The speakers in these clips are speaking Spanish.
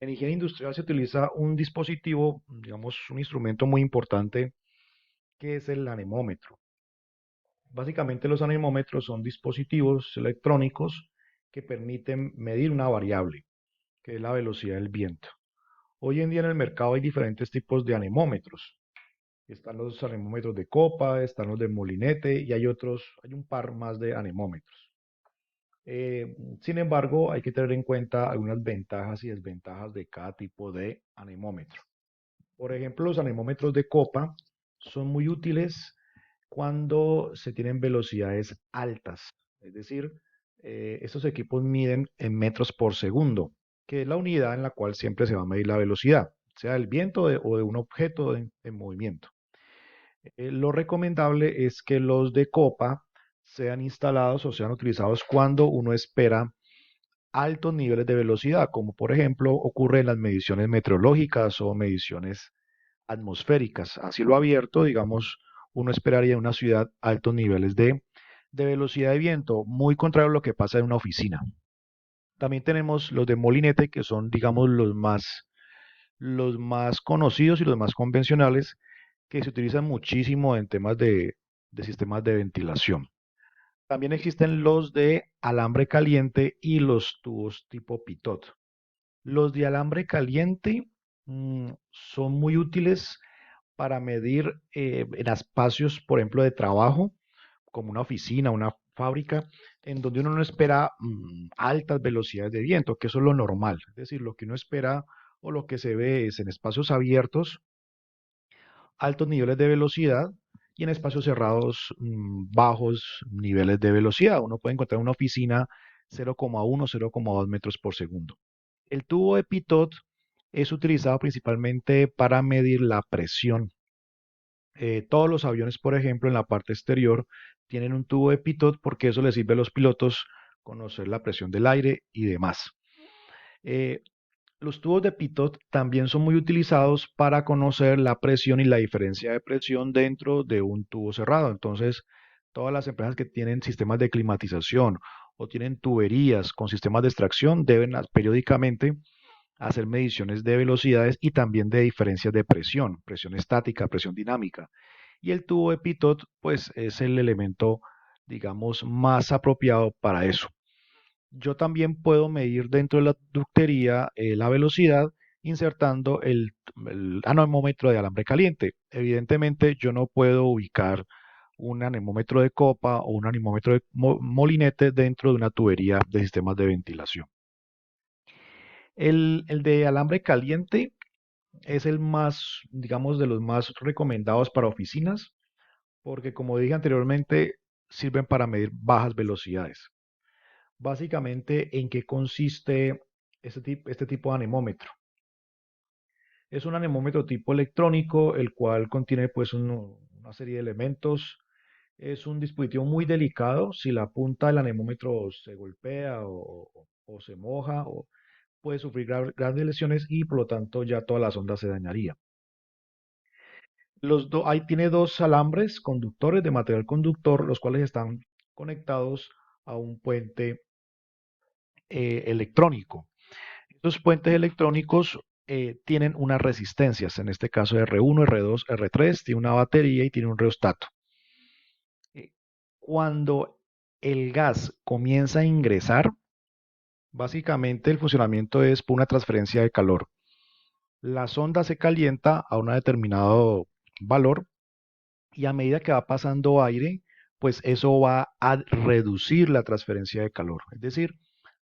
En higiene industrial se utiliza un dispositivo, digamos, un instrumento muy importante que es el anemómetro. Básicamente los anemómetros son dispositivos electrónicos que permiten medir una variable, que es la velocidad del viento. Hoy en día en el mercado hay diferentes tipos de anemómetros. Están los anemómetros de copa, están los de molinete y hay otros, hay un par más de anemómetros. Sin embargo, hay que tener en cuenta algunas ventajas y desventajas de cada tipo de anemómetro. Por ejemplo, los anemómetros de copa son muy útiles cuando se tienen velocidades altas. Es decir, estos equipos miden en metros por segundo, que es la unidad en la cual siempre se va a medir la velocidad, sea del viento o de un objeto en movimiento. Lo recomendable es que los de copa sean instalados o sean utilizados cuando uno espera altos niveles de velocidad, como por ejemplo ocurre en las mediciones meteorológicas o mediciones atmosféricas. A cielo abierto, digamos, uno esperaría en una ciudad altos niveles de velocidad de viento, muy contrario a lo que pasa en una oficina. También tenemos los de molinete, que son, digamos, los más conocidos y los más convencionales, que se utilizan muchísimo en temas de sistemas de ventilación. También existen los de alambre caliente y los tubos tipo pitot. Los de alambre caliente son muy útiles para medir en espacios, por ejemplo, de trabajo, como una oficina, una fábrica, en donde uno no espera altas velocidades de viento, que eso es lo normal. Es decir, lo que uno espera o lo que se ve es en espacios abiertos, altos niveles de velocidad y en espacios cerrados, bajos niveles de velocidad. Uno puede encontrar una oficina 0,1, 0,2 metros por segundo. El tubo de pitot es utilizado principalmente para medir la presión. Todos los aviones, por ejemplo, en la parte exterior tienen un tubo de pitot porque eso les sirve a los pilotos conocer la presión del aire y demás. Eh, los tubos de pitot también son muy utilizados para conocer la presión y la diferencia de presión dentro de un tubo cerrado. Entonces, todas las empresas que tienen sistemas de climatización o tienen tuberías con sistemas de extracción deben periódicamente hacer mediciones de velocidades y también de diferencias de presión, presión estática, presión dinámica. Y el tubo de pitot, pues, es el elemento, digamos, más apropiado para eso. Yo también puedo medir dentro de la ductería la velocidad insertando el anemómetro de alambre caliente. Evidentemente, yo no puedo ubicar un anemómetro de copa o un anemómetro de molinete dentro de una tubería de sistemas de ventilación. El de alambre caliente es el más, digamos, de los más recomendados para oficinas, porque como dije anteriormente, sirven para medir bajas velocidades. Básicamente, ¿en qué consiste este tipo de anemómetro? Es un anemómetro tipo electrónico, el cual contiene pues una serie de elementos. Es un dispositivo muy delicado. Si la punta del anemómetro se golpea o se moja, puede sufrir grandes lesiones y por lo tanto ya toda la sonda se dañaría. Ahí tiene dos alambres conductores de material conductor, los cuales están conectados a un puente electrónico. Estos puentes electrónicos tienen unas resistencias, en este caso R1, R2, R3, tiene una batería y tiene un reostato. Eh, Cuando el gas comienza a ingresar, básicamente el funcionamiento es por una transferencia de calor. La sonda se calienta a un determinado valor y a medida que va pasando aire, pues eso va a reducir la transferencia de calor. Es decir,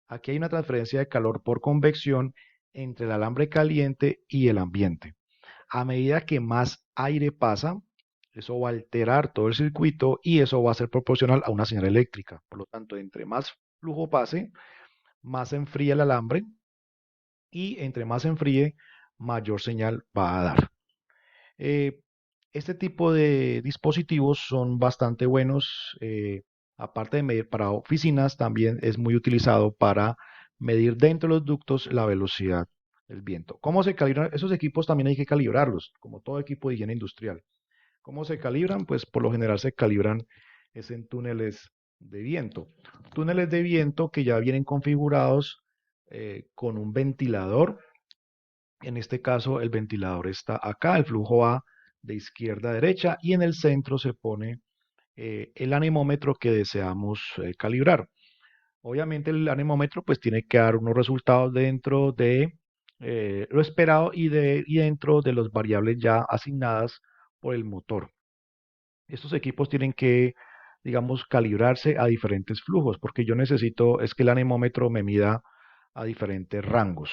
aquí hay una transferencia de calor por convección entre el alambre caliente y el ambiente. A medida que más aire pasa, eso va a alterar todo el circuito y eso va a ser proporcional a una señal eléctrica. Por lo tanto, entre más flujo pase, más se enfría el alambre y entre más se enfríe, mayor señal va a dar. Eh, este tipo de dispositivos son bastante buenos. Aparte de medir para oficinas, también es muy utilizado para medir dentro de los ductos la velocidad del viento. ¿Cómo se calibran? Esos equipos también hay que calibrarlos, como todo equipo de higiene industrial. ¿Cómo se calibran? Pues por lo general se calibran es en túneles de viento. Túneles de viento que ya vienen configurados con un ventilador En este caso, el ventilador está acá, el flujo va de izquierda a derecha y en el centro se pone el anemómetro que deseamos calibrar. Obviamente el anemómetro pues tiene que dar unos resultados dentro de lo esperado y dentro de las variables ya asignadas por el motor. Estos equipos tienen que, digamos, calibrarse a diferentes flujos, porque yo necesito es que el anemómetro me mida a diferentes rangos.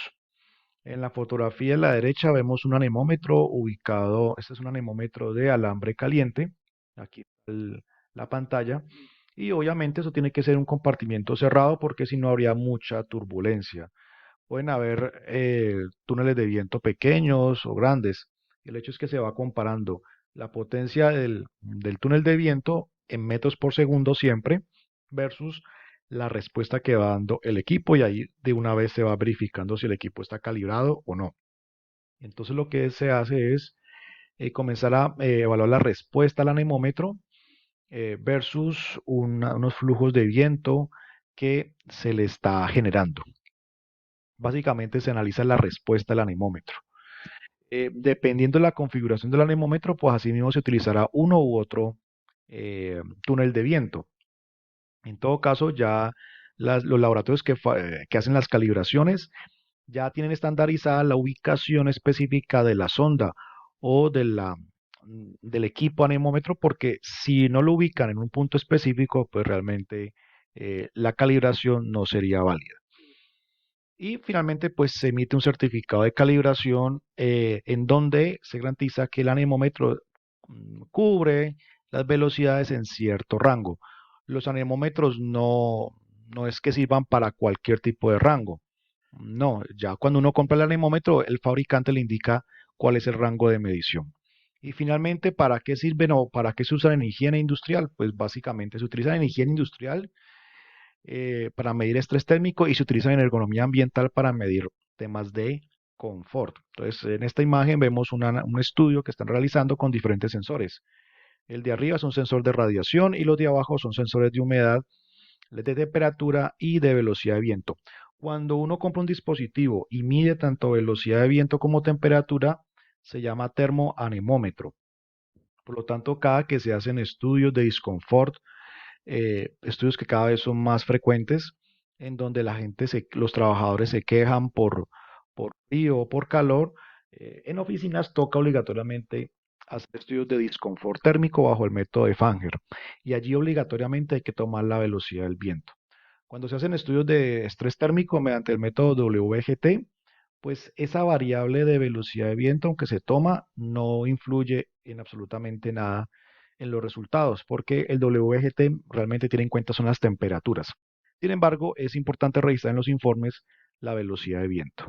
En la fotografía a la derecha vemos un anemómetro ubicado, este es un anemómetro de alambre caliente, aquí la pantalla, y obviamente eso tiene que ser un compartimiento cerrado porque si no habría mucha turbulencia. Pueden haber túneles de viento pequeños o grandes. El hecho es que se va comparando la potencia del túnel de viento en metros por segundo siempre versus la respuesta que va dando el equipo y ahí de una vez se va verificando si el equipo está calibrado o no. Entonces lo que se hace es comenzar a evaluar la respuesta al anemómetro versus unos flujos de viento que se le está generando. Básicamente se analiza la respuesta del anemómetro. Dependiendo de la configuración del anemómetro, pues así mismo se utilizará uno u otro túnel de viento. En todo caso, ya los laboratorios que hacen las calibraciones ya tienen estandarizada la ubicación específica de la sonda o del equipo anemómetro, porque si no lo ubican en un punto específico, pues realmente la calibración no sería válida. Y finalmente, pues se emite un certificado de calibración en donde se garantiza que el anemómetro cubre las velocidades en cierto rango. Los anemómetros no es que sirvan para cualquier tipo de rango. No, ya cuando uno compra el anemómetro, el fabricante le indica cuál es el rango de medición. Y finalmente, ¿para qué sirven o para qué se usan en higiene industrial? Pues básicamente se utilizan en higiene industrial para medir estrés térmico y se utilizan en ergonomía ambiental para medir temas de confort. Entonces, en esta imagen vemos un estudio que están realizando con diferentes sensores. El de arriba es un sensor de radiación y los de abajo son sensores de humedad, de temperatura y de velocidad de viento. Cuando uno compra un dispositivo y mide tanto velocidad de viento como temperatura, se llama termoanemómetro. Por lo tanto, cada que se hacen estudios de disconfort, estudios que cada vez son más frecuentes, en donde los trabajadores se quejan por frío o por calor. En oficinas toca obligatoriamente hacer estudios de disconfort térmico bajo el método de Fanger y allí obligatoriamente hay que tomar la velocidad del viento. Cuando se hacen estudios de estrés térmico mediante el método WGT, pues esa variable de velocidad de viento, aunque se toma, no influye en absolutamente nada en los resultados, porque el WGT realmente tiene en cuenta son las temperaturas. Sin embargo, es importante revisar en los informes la velocidad de viento.